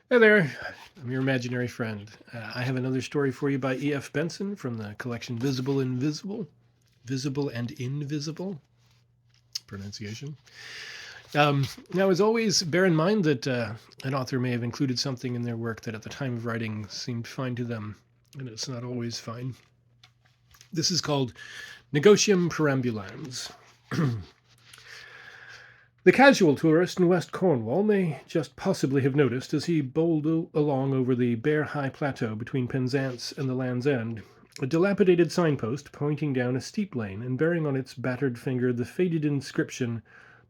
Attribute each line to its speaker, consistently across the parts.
Speaker 1: Hey there, I'm your imaginary friend. I have another story for you by E.F. Benson from the collection Visible and Invisible pronunciation. Now, as always, bear in mind that an author may have included something in their work that at the time of writing seemed fine to them, and it's not always fine. This is called Negotium Perambulans. The casual tourist in West Cornwall may just possibly have noticed as he bowled along over the bare high plateau between Penzance and the Land's End a dilapidated signpost pointing down a steep lane and bearing on its battered finger the faded inscription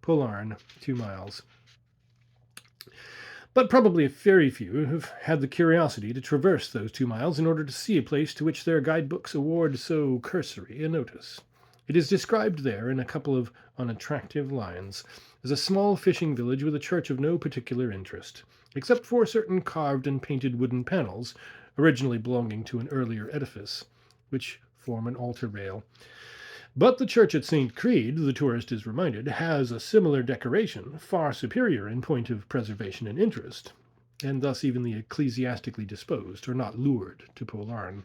Speaker 1: Polarn, 2 miles. But probably very few have had the curiosity to traverse those 2 miles in order to see a place to which their guidebooks award so cursory a notice. It is described there in a couple of unattractive lines as a small fishing village with a church of no particular interest, except for certain carved and painted wooden panels, originally belonging to an earlier edifice, which form an altar rail. But the church at St. Crede, the tourist is reminded, has a similar decoration, far superior in point of preservation and interest, and thus even the ecclesiastically disposed are not lured to Polarn.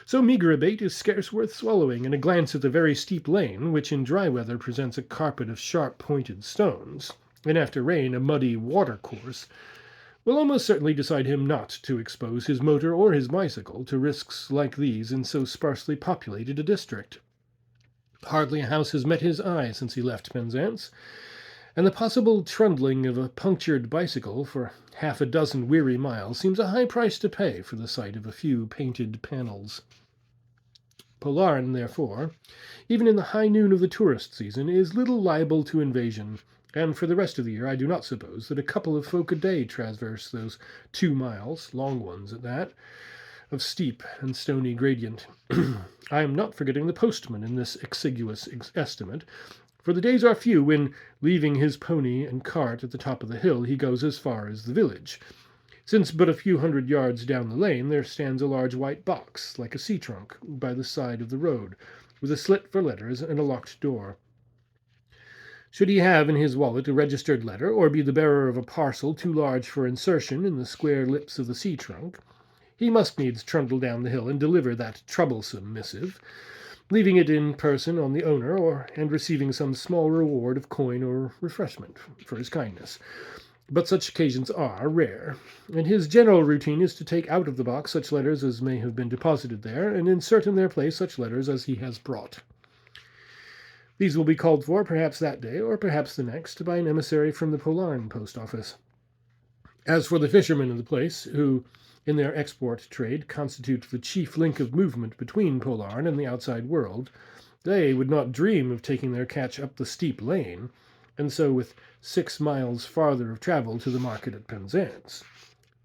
Speaker 1: So meagre a bait is scarce worth swallowing, and a glance at the very steep lane, which in dry weather presents a carpet of sharp-pointed stones, and after rain a muddy watercourse, will almost certainly decide him not to expose his motor or his bicycle to risks like these in so sparsely populated a district. Hardly a house has met his eye since he left Penzance, and the possible trundling of a punctured bicycle for half a dozen weary miles seems a high price to pay for the sight of a few painted panels. Polarn, therefore, even in the high noon of the tourist season, is little liable to invasion, and for the rest of the year I do not suppose that a couple of folk a day traverse those 2 miles, long ones at that, of steep and stony gradient. I am not forgetting the postman in this exiguous estimate, for the days are few when, leaving his pony and cart at the top of the hill, he goes as far as the village, since but a few hundred yards down the lane there stands a large white box, like a sea-trunk, by the side of the road, with a slit for letters and a locked door. Should he have in his wallet a registered letter, or be the bearer of a parcel too large for insertion in the square lips of the sea-trunk, he must needs trundle down the hill and deliver that troublesome missive, leaving it in person on the owner, and receiving some small reward of coin or refreshment for his kindness. But such occasions are rare, and his general routine is to take out of the box such letters as may have been deposited there, and insert in their place such letters as he has brought. These will be called for perhaps that day, or perhaps the next, by an emissary from the Polarn post office. As for the fishermen of the place, who in their export trade constitute the chief link of movement between Polarn and the outside world, they would not dream of taking their catch up the steep lane, and so with 6 miles farther of travel to the market at Penzance.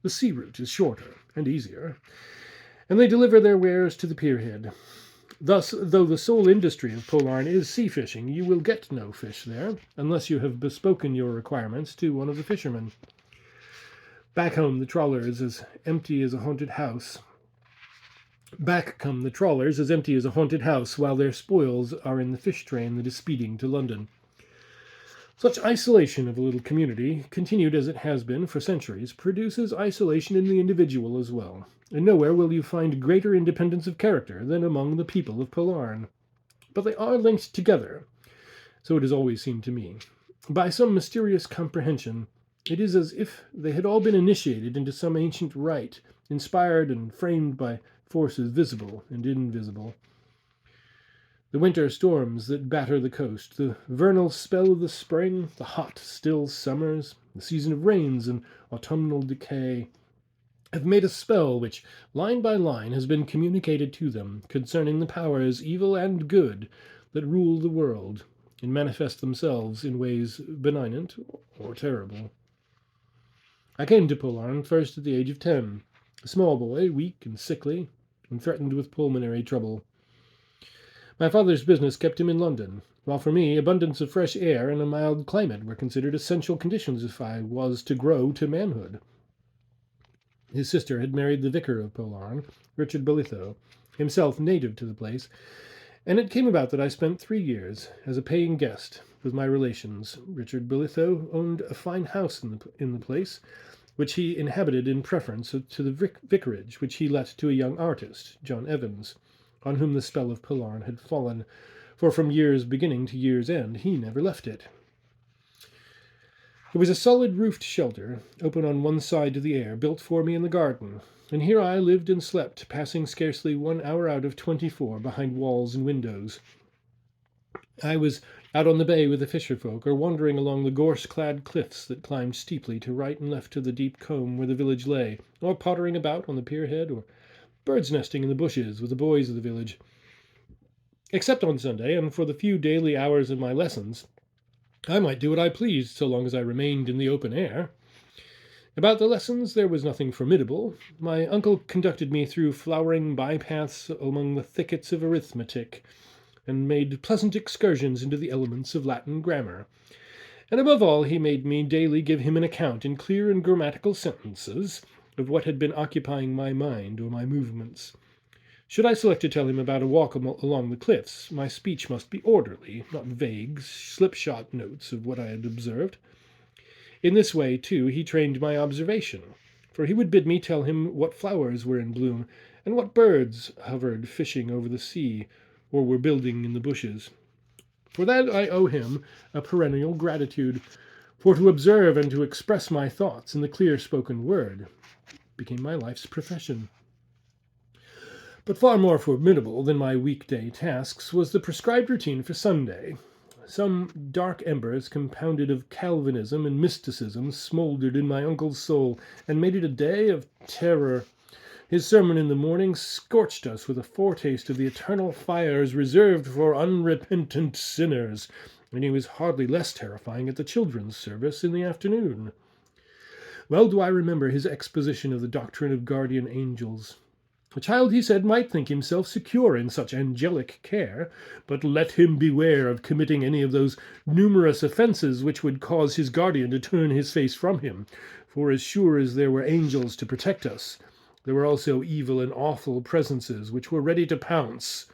Speaker 1: The sea route is shorter and easier, and they deliver their wares to the pierhead. Thus, though the sole industry of Polarn is sea fishing, you will get no fish there, unless you have bespoken your requirements to one of the fishermen. Back home the trawlers as empty as a haunted house. Back come the trawlers as empty as a haunted house, while their spoils are in the fish train that is speeding to London. Such isolation of a little community, continued as it has been for centuries, produces isolation in the individual as well, and nowhere will you find greater independence of character than among the people of Polarn. But they are linked together, so it has always seemed to me, by some mysterious comprehension. It is as if they had all been initiated into some ancient rite, inspired and framed by forces visible and invisible. The winter storms that batter the coast, the vernal spell of the spring, the hot, still summers, the season of rains and autumnal decay, have made a spell which, line by line, has been communicated to them concerning the powers, evil and good, that rule the world, and manifest themselves in ways benignant or terrible. I came to Polarn first at the age of 10, a small boy, weak and sickly, and threatened with pulmonary trouble. My father's business kept him in London, while for me abundance of fresh air and a mild climate were considered essential conditions if I was to grow to manhood. His sister had married the vicar of Polarn, Richard Bolitho, himself native to the place, and it came about that I spent 3 years as a paying guest with my relations. Richard Bolitho owned a fine house in the place, which he inhabited in preference to the vicarage which he let to a young artist, John Evans, on whom the spell of Polarn had fallen, for from year's beginning to year's end he never left it. It was a solid roofed shelter, open on one side to the air, built for me in the garden, and here I lived and slept, passing scarcely 1 hour out of 24 behind walls and windows. I was out on the bay with the fisher folk, or wandering along the gorse-clad cliffs that climbed steeply to right and left of the deep combe where the village lay, or pottering about on the pier-head, or birds nesting in the bushes with the boys of the village. Except on Sunday, and for the few daily hours of my lessons, I might do what I pleased so long as I remained in the open air. About the lessons there was nothing formidable. My uncle conducted me through flowering bypaths among the thickets of arithmetic, and made pleasant excursions into the elements of Latin grammar. And above all, he made me daily give him an account in clear and grammatical sentences of what had been occupying my mind or my movements. Should I select to tell him about a walk along the cliffs, my speech must be orderly, not vague, slipshod notes of what I had observed. In this way, too, he trained my observation, for he would bid me tell him what flowers were in bloom, and what birds hovered fishing over the sea, or were building in the bushes. For that I owe him a perennial gratitude, for to observe and to express my thoughts in the clear-spoken word became my life's profession. But far more formidable than my weekday tasks was the prescribed routine for Sunday. Some dark embers compounded of Calvinism and mysticism smouldered in my uncle's soul and made it a day of terror. His sermon in the morning scorched us with a foretaste of the eternal fires reserved for unrepentant sinners, and he was hardly less terrifying at the children's service in the afternoon. Well do I remember his exposition of the doctrine of guardian angels. A child, he said, might think himself secure in such angelic care, but let him beware of committing any of those numerous offences which would cause his guardian to turn his face from him, for as sure as there were angels to protect us, there were also evil and awful presences which were ready to pounce,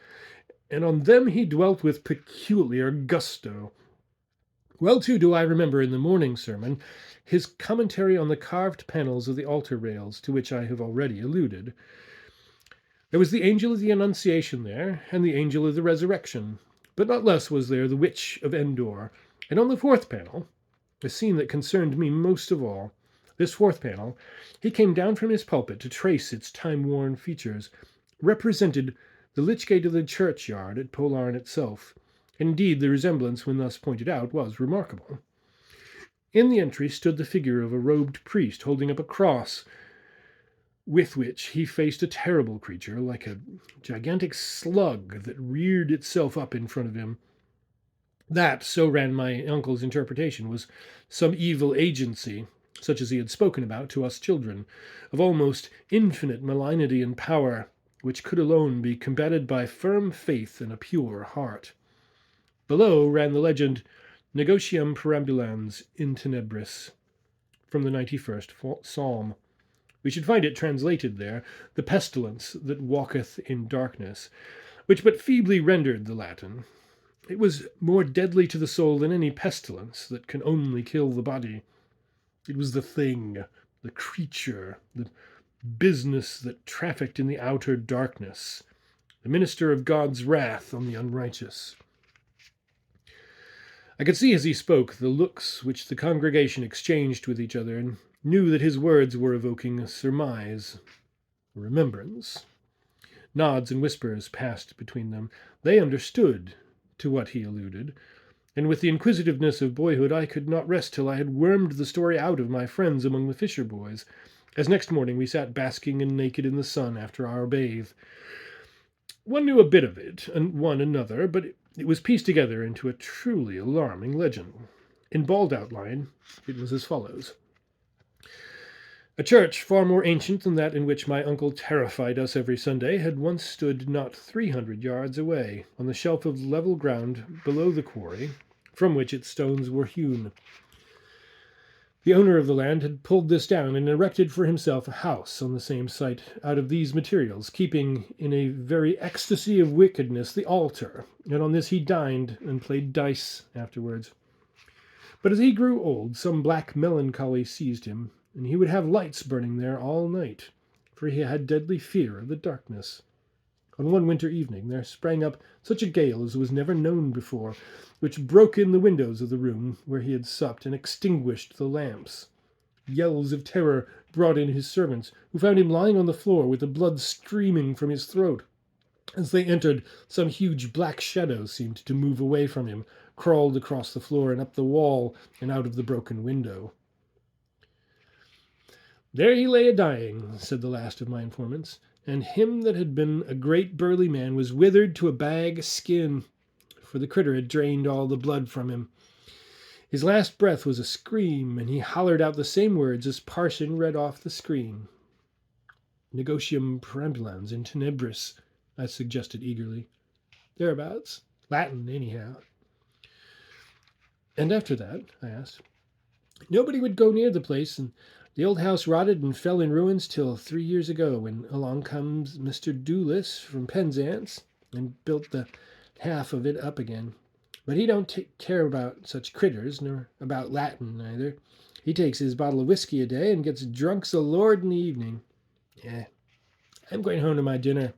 Speaker 1: and on them he dwelt with peculiar gusto. Well, too, do I remember in the morning sermon his commentary on the carved panels of the altar rails, to which I have already alluded. There was the angel of the Annunciation there, and the angel of the Resurrection, but not less was there the Witch of Endor, and on the fourth panel, the scene that concerned me most of all, this fourth panel, he came down from his pulpit to trace its time-worn features, represented the lich gate of the churchyard at Polarn itself. Indeed, the resemblance, when thus pointed out, was remarkable. In the entry stood the figure of a robed priest holding up a cross, with which he faced a terrible creature, like a gigantic slug that reared itself up in front of him. That, so ran my uncle's interpretation, was some evil agency, such as he had spoken about to us children, of almost infinite malignity and power, which could alone be combated by firm faith and a pure heart. Below ran the legend, Negotium Perambulans in tenebris, from the 91st Psalm. We should find it translated there, the pestilence that walketh in darkness, which but feebly rendered the Latin. It was more deadly to the soul than any pestilence that can only kill the body. It was the thing, the creature, the business that trafficked in the outer darkness, the minister of God's wrath on the unrighteous. I could see as he spoke the looks which the congregation exchanged with each other, and knew that his words were evoking a surmise, a remembrance. Nods and whispers passed between them. They understood to what he alluded, and with the inquisitiveness of boyhood I could not rest till I had wormed the story out of my friends among the fisher boys, as next morning we sat basking and naked in the sun after our bathe. One knew a bit of it, and one another, but it was pieced together into a truly alarming legend. In bald outline, it was as follows. A church far more ancient than that in which my uncle terrified us every Sunday had once stood not 300 yards away, on the shelf of level ground below the quarry, from which its stones were hewn. The owner of the land had pulled this down and erected for himself a house on the same site out of these materials, keeping in a very ecstasy of wickedness the altar, and on this he dined and played dice afterwards. But as he grew old, some black melancholy seized him, and he would have lights burning there all night, for he had deadly fear of the darkness. On one winter evening there sprang up such a gale as was never known before, which broke in the windows of the room where he had supped and extinguished the lamps. Yells of terror brought in his servants, who found him lying on the floor with the blood streaming from his throat. As they entered, some huge black shadow seemed to move away from him, crawled across the floor and up the wall and out of the broken window. "There he lay a-dying," said the last of my informants, "and him that had been a great burly man was withered to a bag o' skin, for the critter had drained all the blood from him. His last breath was a scream, and he hollered out the same words as parson read off the screen." "Negotium Perambulans in tenebris," I suggested eagerly. "Thereabouts. Latin, anyhow." "And after that?" I asked. "Nobody would go near the place, and the old house rotted and fell in ruins till 3 years ago, when along comes Mr. Doolis from Penzance and built the half of it up again. But he don't take care about such critters, nor about Latin neither. He takes his bottle of whiskey a day and gets drunk's a lord in the evening. I'm going home to my dinner."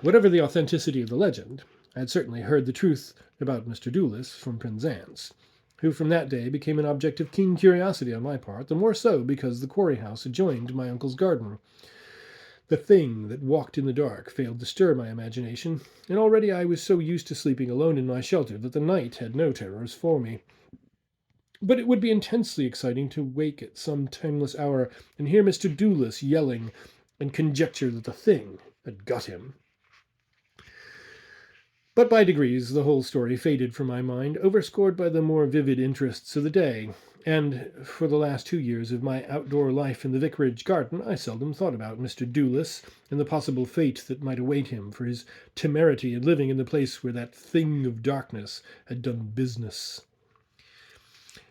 Speaker 1: Whatever the authenticity of the legend, I had certainly heard the truth about Mr. Doolis from Penzance, who from that day became an object of keen curiosity on my part, the more so because the quarry house adjoined my uncle's garden. The thing that walked in the dark failed to stir my imagination, and already I was so used to sleeping alone in my shelter that the night had no terrors for me. But it would be intensely exciting to wake at some timeless hour and hear Mr. Doolis yelling, and conjecture that the thing had got him. But by degrees the whole story faded from my mind, overscored by the more vivid interests of the day, and for the last 2 years of my outdoor life in the vicarage garden I seldom thought about Mr. Doolis and the possible fate that might await him for his temerity in living in the place where that thing of darkness had done business.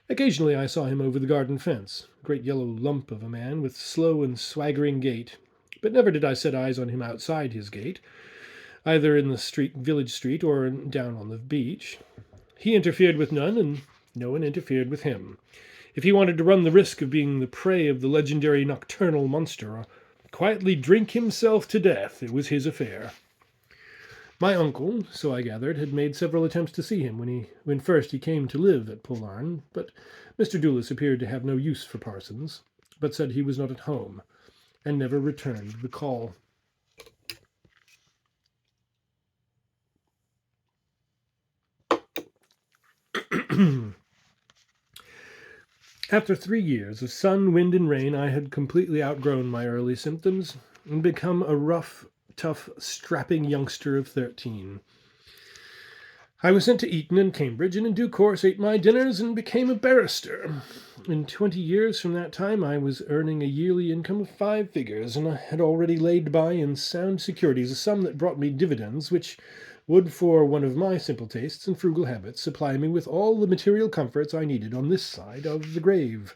Speaker 1: Occasionally I saw him over the garden fence, a great yellow lump of a man with slow and swaggering gait, but never did I set eyes on him outside his gate, either in the village street or down on the beach. He interfered with none, and no one interfered with him. If he wanted to run the risk of being the prey of the legendary nocturnal monster, or quietly drink himself to death, it was his affair. My uncle, so I gathered, had made several attempts to see him when first he came to live at Pollarn, but Mr. Doolis appeared to have no use for parsons, but said he was not at home, and never returned the call. After 3 years of sun, wind, and rain, I had completely outgrown my early symptoms and become a rough, tough, strapping youngster of 13. I was sent to Eton and Cambridge, and in due course ate my dinners and became a barrister. In 20 years from that time I was earning a yearly income of 5 figures, and I had already laid by in sound securities a sum that brought me dividends which would, for one of my simple tastes and frugal habits, supply me with all the material comforts I needed on this side of the grave.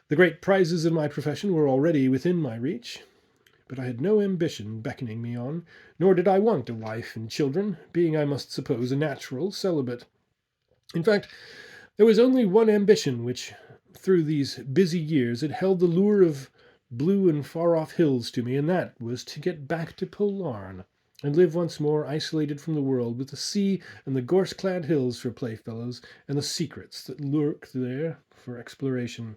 Speaker 1: The great prizes of my profession were already within my reach, but I had no ambition beckoning me on, nor did I want a wife and children, being, I must suppose, a natural celibate. In fact, there was only one ambition which, through these busy years, had held the lure of blue and far-off hills to me, and that was to get back to Pollarn, and live once more isolated from the world, with the sea and the gorse-clad hills for playfellows, and the secrets that lurked there for exploration.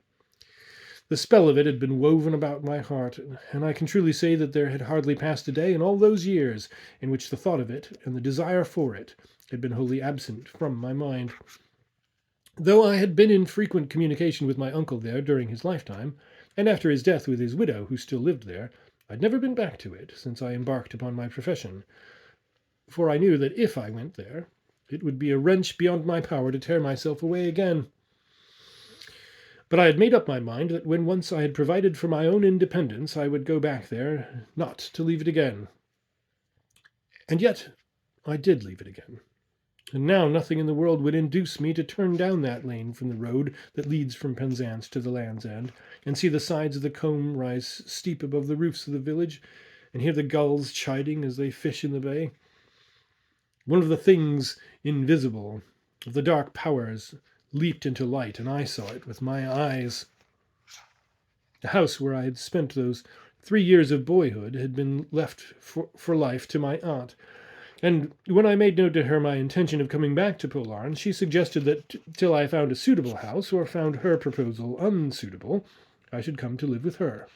Speaker 1: The spell of it had been woven about my heart, and I can truly say that there had hardly passed a day in all those years in which the thought of it and the desire for it had been wholly absent from my mind. Though I had been in frequent communication with my uncle there during his lifetime, and after his death with his widow, who still lived there, I had never been back to it since I embarked upon my profession, for I knew that if I went there, it would be a wrench beyond my power to tear myself away again. But I had made up my mind that when once I had provided for my own independence, I would go back there, not to leave it again. And yet I did leave it again. And now nothing in the world would induce me to turn down that lane from the road that leads from Penzance to the Land's End, and see the sides of the combe rise steep above the roofs of the village, and hear the gulls chiding as they fish in the bay. One of the things invisible, of the dark powers, leaped into light, and I saw it with my eyes. The house where I had spent those 3 years of boyhood had been left for life to my aunt, and when I made known to her my intention of coming back to Polarn, she suggested that till I found a suitable house, or found her proposal unsuitable, I should come to live with her.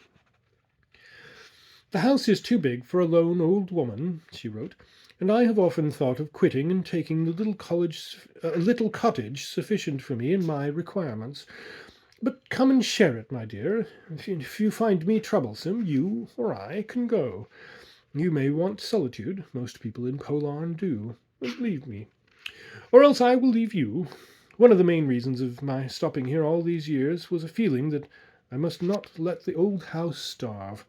Speaker 1: The house is too big for a lone old woman, she wrote, and I have often thought of quitting and taking the little cottage sufficient for me and my requirements. But come and share it, my dear. If you find me troublesome, you or I can go. You may want solitude. Most people in Polarn do. But leave me. Or else I will leave you. One of the main reasons of my stopping here all these years was a feeling that I must not let the old house starve.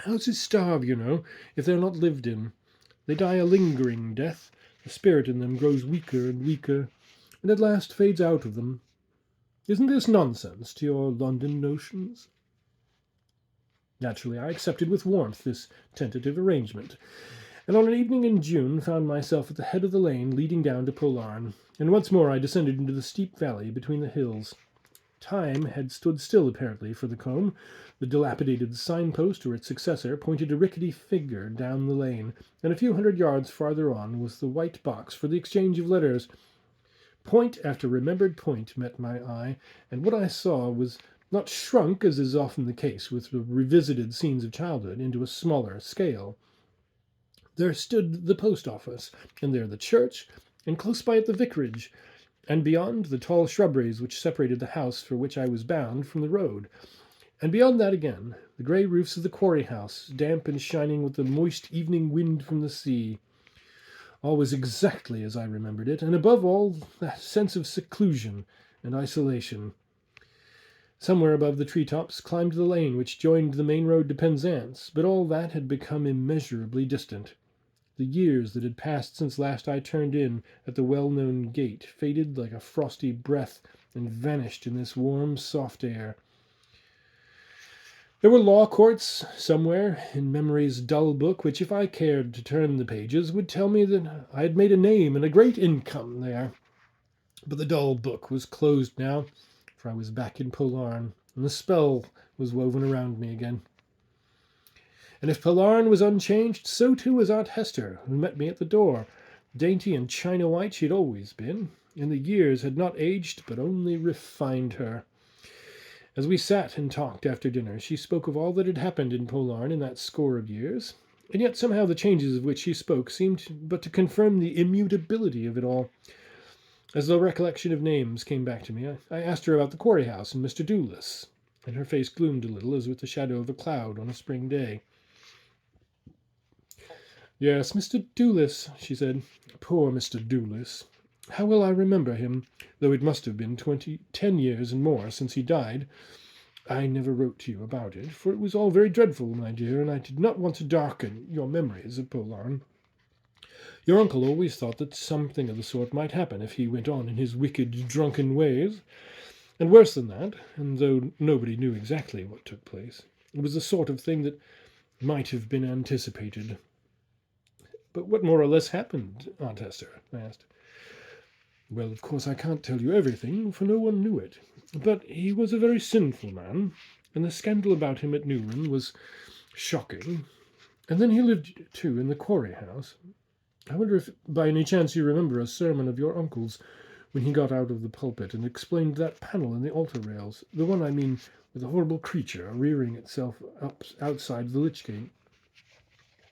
Speaker 1: Houses starve, you know, if they're not lived in. They die a lingering death. The spirit in them grows weaker and weaker, and at last fades out of them. Isn't this nonsense to your London notions? Naturally, I accepted with warmth this tentative arrangement, and on an evening in June found myself at the head of the lane leading down to Polarn, and once more I descended into the steep valley between the hills. Time had stood still, apparently, for the combe. The dilapidated signpost, or its successor, pointed a rickety figure down the lane, and a few hundred yards farther on was the white box for the exchange of letters. Point after remembered point met my eye, and what I saw was not shrunk, as is often the case with the revisited scenes of childhood, into a smaller scale. There stood the post office, and there the church, and close by it the vicarage, and beyond the tall shrubberies which separated the house for which I was bound from the road. And beyond that again, the grey roofs of the quarry house, damp and shining with the moist evening wind from the sea. All was exactly as I remembered it, and above all, that sense of seclusion and isolation. Somewhere above the treetops climbed the lane which joined the main road to Penzance, but all that had become immeasurably distant. The years that had passed since last I turned in at the well-known gate faded like a frosty breath and vanished in this warm, soft air. There were law courts somewhere in memory's dull book, which, if I cared to turn the pages, would tell me that I had made a name and a great income there. But the dull book was closed now, for I was back in Polarn, and the spell was woven around me again. And if Polarn was unchanged, so too was Aunt Hester, who met me at the door. Dainty and china-white she had always been, and the years had not aged, but only refined her. As we sat and talked after dinner, she spoke of all that had happened in Polarn in that score of years, and yet somehow the changes of which she spoke seemed but to confirm the immutability of it all. As the recollection of names came back to me, I asked her about the quarry house and Mr. Dewlis, and her face gloomed a little as with the shadow of a cloud on a spring day. "Yes, Mr. Dewlis," she said. "Poor Mr. Dewlis. How well I remember him, though it must have been 10 years and more since he died. I never wrote to you about it, for it was all very dreadful, my dear, and I did not want to darken your memories of Polarn. Your uncle always thought that something of the sort might happen if he went on in his wicked, drunken ways. And worse than that, and though nobody knew exactly what took place, it was the sort of thing that might have been anticipated." "But what more or less happened, Aunt Hester?" I asked. "Well, of course I can't tell you everything, for no one knew it. But he was a very sinful man, and the scandal about him at Newman was shocking. And then he lived, too, in the quarry house. I wonder if by any chance you remember a sermon of your uncle's when he got out of the pulpit and explained that panel in the altar rails, the one, I mean, with the horrible creature rearing itself up outside the lich gate."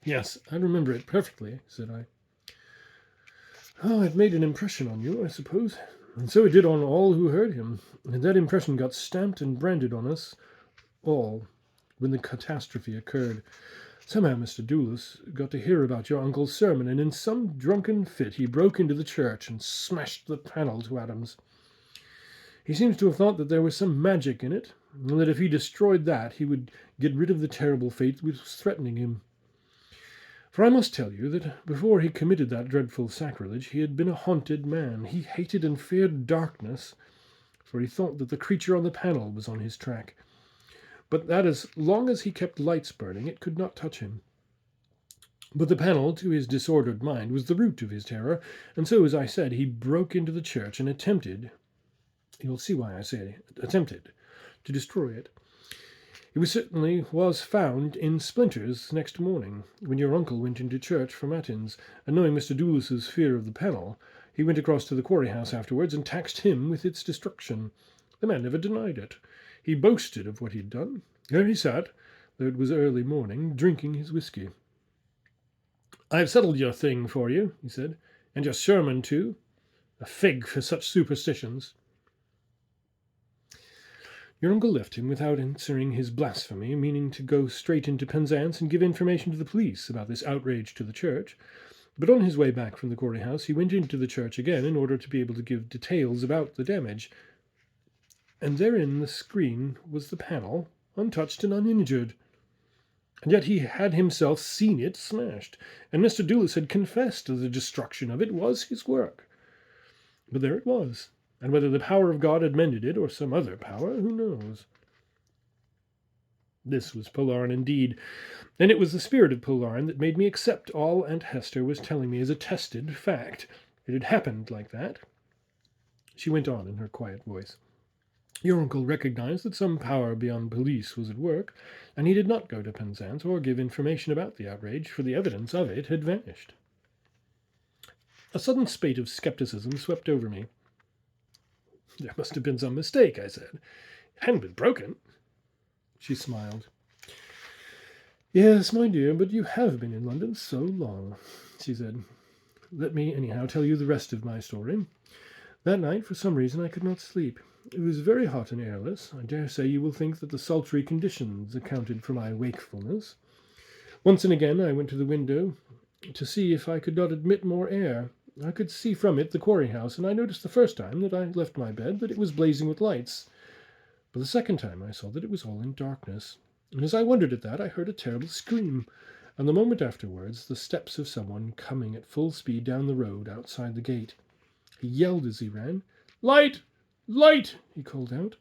Speaker 1: "Yes, I remember it perfectly," said I. "Oh, it made an impression on you, I suppose, and so it did on all who heard him, and that impression got stamped and branded on us all when the catastrophe occurred. Somehow Mr. Dewlis got to hear about your uncle's sermon, and in some drunken fit he broke into the church and smashed the panel to atoms. He seems to have thought that there was some magic in it, and that if he destroyed that he would get rid of the terrible fate which was threatening him. For I must tell you that before he committed that dreadful sacrilege he had been a haunted man. He hated and feared darkness, for he thought that the creature on the panel was on his track, but that as long as he kept lights burning it could not touch him. But the panel, to his disordered mind, was the root of his terror, and so, as I said, he broke into the church and attempted, You'll see why I say attempted to destroy it. It certainly was found in splinters next morning, when your uncle went into church for matins, and knowing Mr. Doulis's fear of the panel, he went across to the quarry house afterwards and taxed him with its destruction. The man never denied it. He boasted of what he'd done. There he sat, though it was early morning, drinking his whisky. "I have settled your thing for you," he said, "and your sermon too. A fig for such superstitions." Your uncle left him without answering his blasphemy, meaning to go straight into Penzance and give information to the police about this outrage to the church. But on his way back from the quarry house, he went into the church again in order to be able to give details about the damage. And therein the screen was the panel, untouched and uninjured. And yet he had himself seen it smashed, and Mr. Doulis had confessed that the destruction of it was his work. But there it was, and whether the power of God had mended it, or some other power, who knows? This was Polarn indeed, and it was the spirit of Polarn that made me accept all Aunt Hester was telling me as a tested fact. It had happened like that. She went on in her quiet voice. Your uncle recognized that some power beyond police was at work, and he did not go to Penzance or give information about the outrage, for the evidence of it had vanished. A sudden spate of skepticism swept over me. "There must have been some mistake," I said. "It hadn't been broken." She smiled. "Yes, my dear, but you have been in London so long," she said. "Let me, anyhow, tell you the rest of my story. That night, for some reason, I could not sleep. It was very hot and airless. I dare say you will think that the sultry conditions accounted for my wakefulness. Once and again I went to the window to see if I could not admit more air. I could see from it the quarry house, and I noticed the first time that I left my bed that it was blazing with lights. But the second time I saw that it was all in darkness. And as I wondered at that, I heard a terrible scream, and the moment afterwards the steps of someone coming at full speed down the road outside the gate. He yelled as he ran. 'Light! Light!' he called out.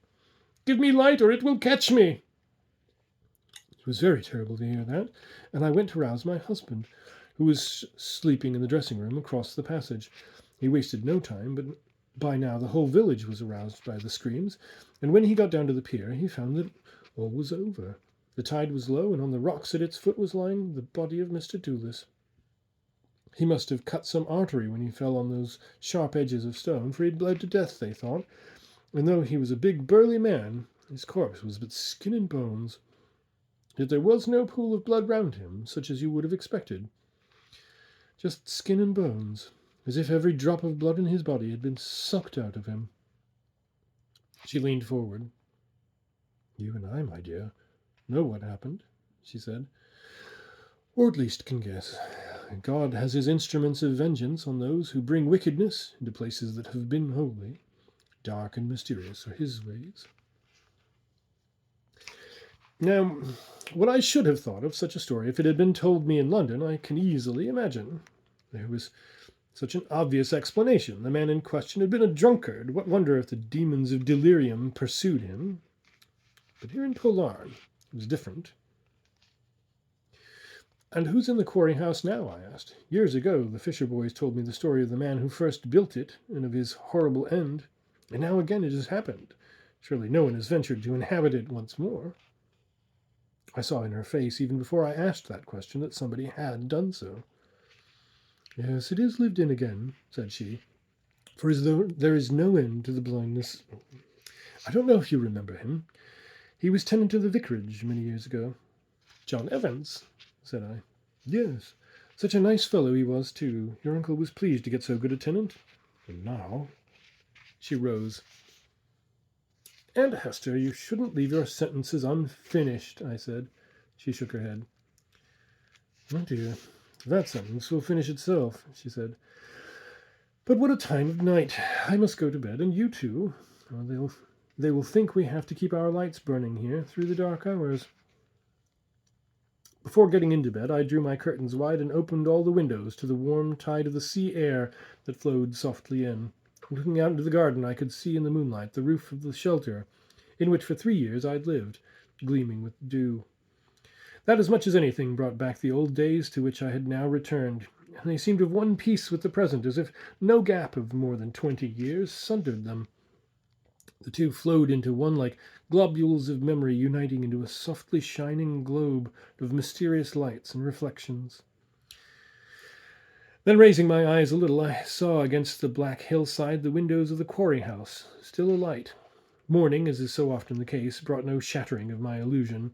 Speaker 1: 'Give me light, or it will catch me!' It was very terrible to hear that, and I went to rouse my husband, who was sleeping in the dressing room across the passage. He wasted no time, but by now the whole village was aroused by the screams, and when he got down to the pier, he found that all was over. The tide was low, and on the rocks at its foot was lying the body of Mr. Doulis. He must have cut some artery when he fell on those sharp edges of stone, for he had bled to death, they thought, and though he was a big burly man, his corpse was but skin and bones. Yet there was no pool of blood round him, such as you would have expected. Just skin and bones, as if every drop of blood in his body had been sucked out of him." She leaned forward. "You and I, my dear, know what happened," she said, "or at least can guess. God has his instruments of vengeance on those who bring wickedness into places that have been holy. Dark and mysterious are his ways." Now, what I should have thought of such a story if it had been told me in London, I can easily imagine. There was such an obvious explanation. The man in question had been a drunkard. What wonder if the demons of delirium pursued him? But here in Polarn, it was different. "And who's in the quarry house now?" I asked. "Years ago, the Fisher boys told me the story of the man who first built it, and of his horrible end. And now again it has happened. Surely no one has ventured to inhabit it once more." I saw in her face, even before I asked that question, that somebody had done so. "Yes, it is lived in again," said she, "for as though there is no end to the blindness. I don't know if you remember him. He was tenant of the vicarage many years ago." "John Evans?" said I. "Yes, such a nice fellow he was, too. Your uncle was pleased to get so good a tenant. And now—" She rose. "Aunt Hester, you shouldn't leave your sentences unfinished," I said. She shook her head. "Oh dear, that sentence will finish itself," she said. "But what a time of night! I must go to bed, and you too. They will think we have to keep our lights burning here through the dark hours." Before getting into bed, I drew my curtains wide and opened all the windows to the warm tide of the sea air that flowed softly in. Looking out into the garden, I could see in the moonlight the roof of the shelter, in which for 3 years I had lived, gleaming with dew. That, as much as anything, brought back the old days to which I had now returned, and they seemed of one piece with the present, as if no gap of more than 20 years sundered them. The two flowed into one like globules of memory uniting into a softly shining globe of mysterious lights and reflections. Then, raising my eyes a little, I saw against the black hillside the windows of the quarry house, still alight. Morning, as is so often the case, brought no shattering of my illusion.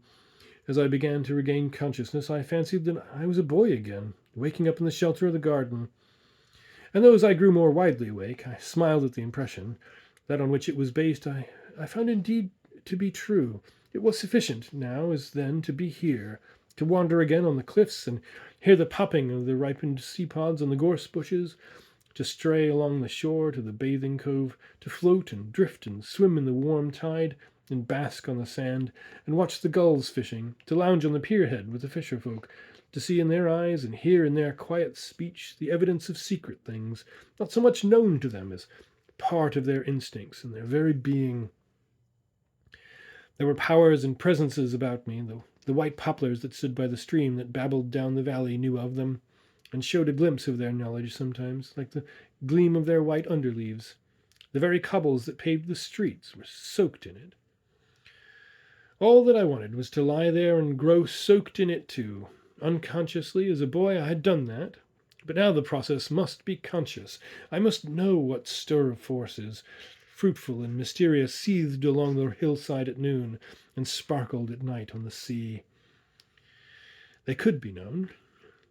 Speaker 1: As I began to regain consciousness, I fancied that I was a boy again, waking up in the shelter of the garden. And though as I grew more widely awake, I smiled at the impression. That on which it was based I found indeed to be true. It was sufficient, now as then, to be here, to wander again on the cliffs and hear the popping of the ripened sea pods on the gorse bushes, to stray along the shore to the bathing cove, to float and drift and swim in the warm tide, and bask on the sand, and watch the gulls fishing, to lounge on the pierhead with the fisher folk, to see in their eyes and hear in their quiet speech the evidence of secret things, not so much known to them as part of their instincts and their very being. There were powers and presences about me, though the white poplars that stood by the stream that babbled down the valley knew of them, and showed a glimpse of their knowledge sometimes, like the gleam of their white underleaves. The very cobbles that paved the streets were soaked in it. All that I wanted was to lie there and grow soaked in it too. Unconsciously, as a boy, I had done that. But now the process must be conscious. I must know what stir of forces, fruitful and mysterious, seethed along the hillside at noon and sparkled at night on the sea. They could be known.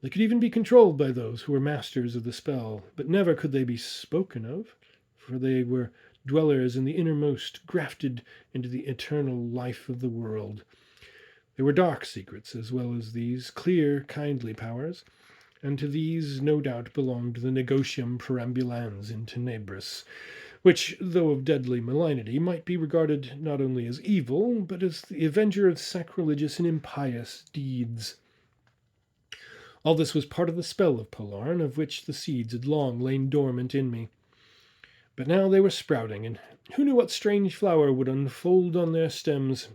Speaker 1: They could even be controlled by those who were masters of the spell, but never could they be spoken of, for they were dwellers in the innermost, grafted into the eternal life of the world. There were dark secrets as well as these, clear, kindly powers, and to these no doubt belonged the Negotium Perambulans in Tenebris, which, though of deadly malignity, might be regarded not only as evil, but as the avenger of sacrilegious and impious deeds. All this was part of the spell of Polarn, of which the seeds had long lain dormant in me. But now they were sprouting, and who knew what strange flower would unfold on their stems?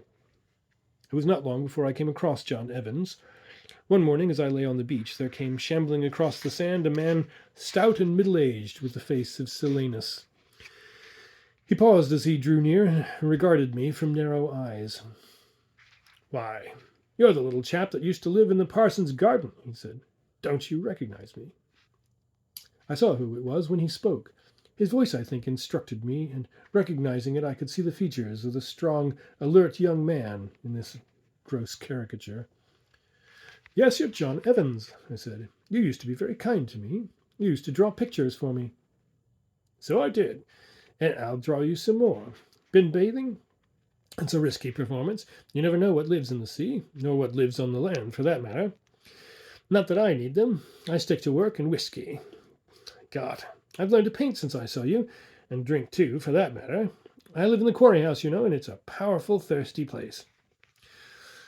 Speaker 1: It was not long before I came across John Evans. One morning, as I lay on the beach, there came shambling across the sand a man stout and middle-aged, with the face of Silenus. He paused as he drew near and regarded me from narrow eyes. "Why, you're the little chap that used to live in the parson's garden," he said. "Don't you recognize me?" I saw who it was when he spoke. His voice, I think, instructed me, and recognizing it, I could see the features of the strong, alert young man in this gross caricature. "Yes, you're John Evans," I said. "You used to be very kind to me. You used to draw pictures for me." "So I did, and I'll draw you some more. Been bathing? It's a risky performance. You never know what lives in the sea, nor what lives on the land, for that matter. Not that I need them. I stick to work and whiskey. God, I've learned to paint since I saw you, and drink too, for that matter. I live in the quarry house, you know, and it's a powerful, thirsty place.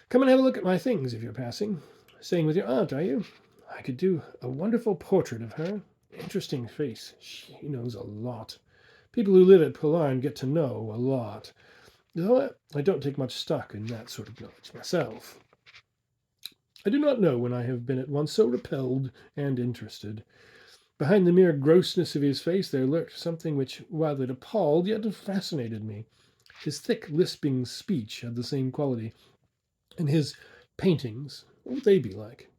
Speaker 1: Come and have a look at my things if you're passing. Staying with your aunt, are you? I could do a wonderful portrait of her. Interesting face. She knows a lot. People who live at Polarn get to know a lot. Though I don't take much stock in that sort of knowledge myself. I do not know when I have been at once so repelled and interested. Behind the mere grossness of his face there lurked something which, while it appalled, yet fascinated me. His thick, lisping speech had the same quality. And his paintings, what would they be like?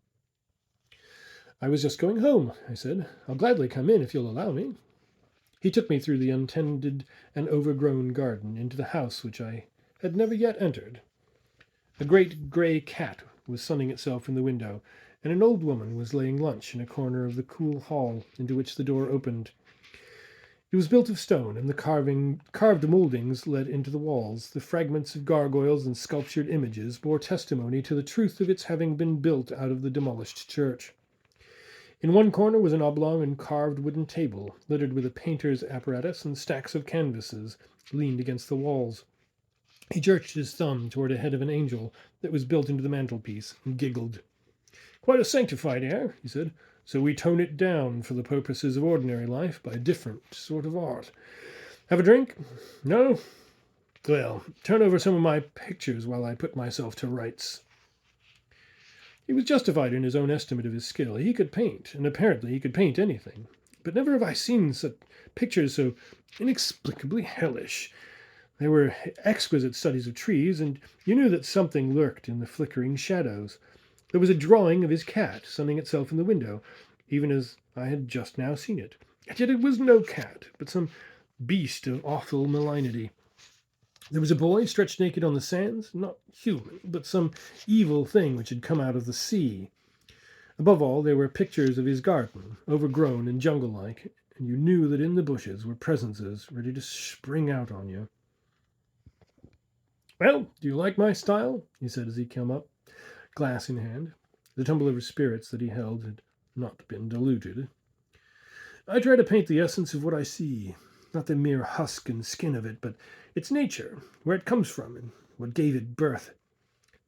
Speaker 1: "I was just going home," I said. "I'll gladly come in if you'll allow me." He took me through the untended and overgrown garden into the house which I had never yet entered. A great grey cat was sunning itself in the window, and an old woman was laying lunch in a corner of the cool hall into which the door opened. It was built of stone, and the carved mouldings led into the walls. The fragments of gargoyles and sculptured images bore testimony to the truth of its having been built out of the demolished church. In one corner was an oblong and carved wooden table, littered with a painter's apparatus, and stacks of canvases leaned against the walls. He jerked his thumb toward a head of an angel that was built into the mantelpiece, and giggled. "Quite a sanctified air," he said. "So we tone it down for the purposes of ordinary life by a different sort of art. Have a drink? No? Well, turn over some of my pictures while I put myself to rights." He was justified in his own estimate of his skill. He could paint, and apparently he could paint anything. But never have I seen such pictures so inexplicably hellish. They were exquisite studies of trees, and you knew that something lurked in the flickering shadows. There was a drawing of his cat sunning itself in the window, even as I had just now seen it. And yet it was no cat, but some beast of awful malignity. There was a boy stretched naked on the sands, not human, but some evil thing which had come out of the sea. Above all, there were pictures of his garden, overgrown and jungle-like, and you knew that in the bushes were presences ready to spring out on you. "Well, do you like my style?" he said as he came up, glass in hand. The tumbler of spirits that he held had not been diluted. "I try to paint the essence of what I see, not the mere husk and skin of it, but its nature, where it comes from, and what gave it birth.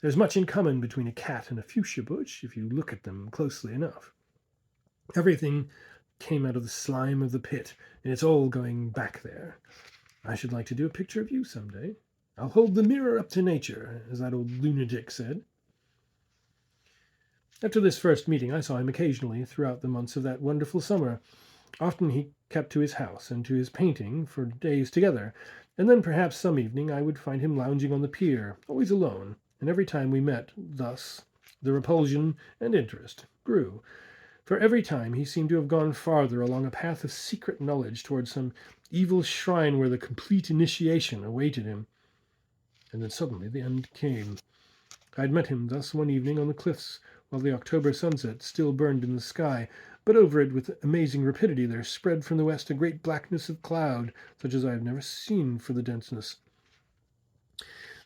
Speaker 1: There's much in common between a cat and a fuchsia bush, if you look at them closely enough. Everything came out of the slime of the pit, and it's all going back there. I should like to do a picture of you some day. I'll hold the mirror up to nature, as that old lunatic said." After this first meeting, I saw him occasionally throughout the months of that wonderful summer. Often he kept to his house and to his painting for days together, and then perhaps some evening I would find him lounging on the pier, always alone, and every time we met thus, the repulsion and interest grew, for every time he seemed to have gone farther along a path of secret knowledge towards some evil shrine where the complete initiation awaited him. And then suddenly the end came. I had met him thus one evening on the cliffs while the October sunset still burned in the sky, but over it with amazing rapidity there spread from the west a great blackness of cloud, such as I have never seen for the denseness.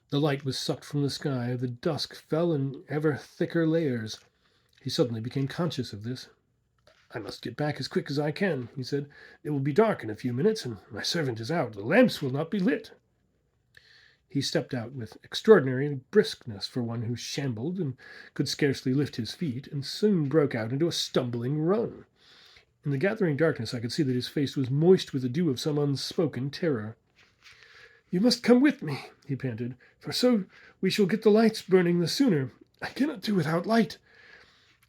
Speaker 1: The light was sucked from the sky, the dusk fell in ever thicker layers. He suddenly became conscious of this. "I must get back as quick as I can," he said. "It will be dark in a few minutes, and my servant is out. The lamps will not be lit." He stepped out with extraordinary briskness for one who shambled and could scarcely lift his feet, and soon broke out into a stumbling run. In the gathering darkness I could see that his face was moist with the dew of some unspoken terror. "You must come with me," he panted, "for so we shall get the lights burning the sooner. I cannot do without light."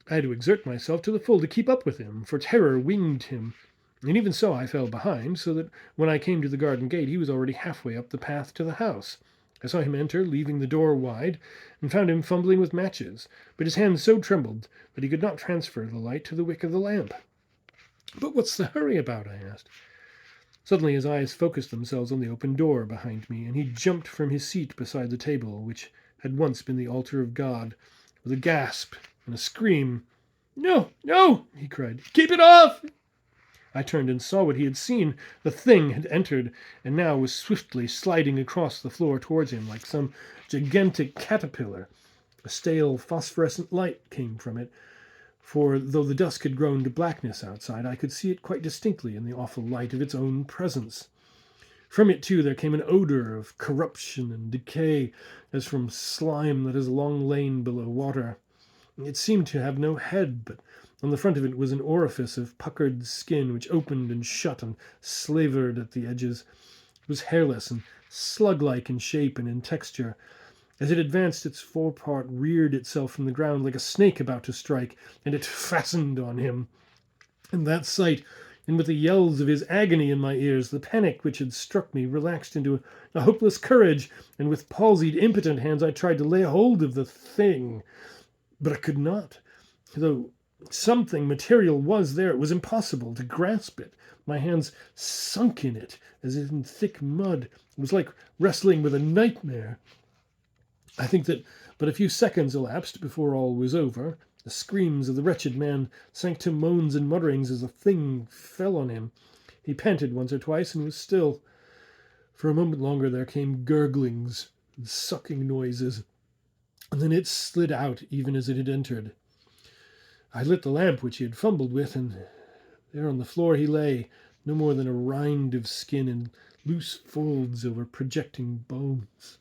Speaker 1: I had to exert myself to the full to keep up with him, for terror winged him, and even so I fell behind, so that when I came to the garden gate he was already halfway up the path to the house. I saw him enter, leaving the door wide, and found him fumbling with matches, but his hands so trembled that he could not transfer the light to the wick of the lamp. "But what's the hurry about?" I asked. Suddenly his eyes focused themselves on the open door behind me, and he jumped from his seat beside the table, which had once been the altar of God, with a gasp and a scream. "No, no!" he cried. "Keep it off!" I turned and saw what he had seen. The thing had entered, and now was swiftly sliding across the floor towards him like some gigantic caterpillar. A stale phosphorescent light came from it, for though the dusk had grown to blackness outside, I could see it quite distinctly in the awful light of its own presence. From it, too, there came an odor of corruption and decay, as from slime that has long lain below water. It seemed to have no head, but on the front of it was an orifice of puckered skin which opened and shut and slavered at the edges. It was hairless and slug-like in shape and in texture. As it advanced, its forepart reared itself from the ground like a snake about to strike, and it fastened on him. And that sight, and with the yells of his agony in my ears, the panic which had struck me relaxed into a hopeless courage, and with palsied, impotent hands I tried to lay hold of the thing. But I could not. Though something material was there, it was impossible to grasp it. My hands sunk in it as in thick mud. It was like wrestling with a nightmare. I think that but a few seconds elapsed before all was over. The screams of the wretched man sank to moans and mutterings as the thing fell on him. He panted once or twice and was still. For a moment longer there came gurglings and sucking noises, and then it slid out even as it had entered. I lit the lamp which he had fumbled with, and there on the floor he lay, no more than a rind of skin and loose folds over projecting bones.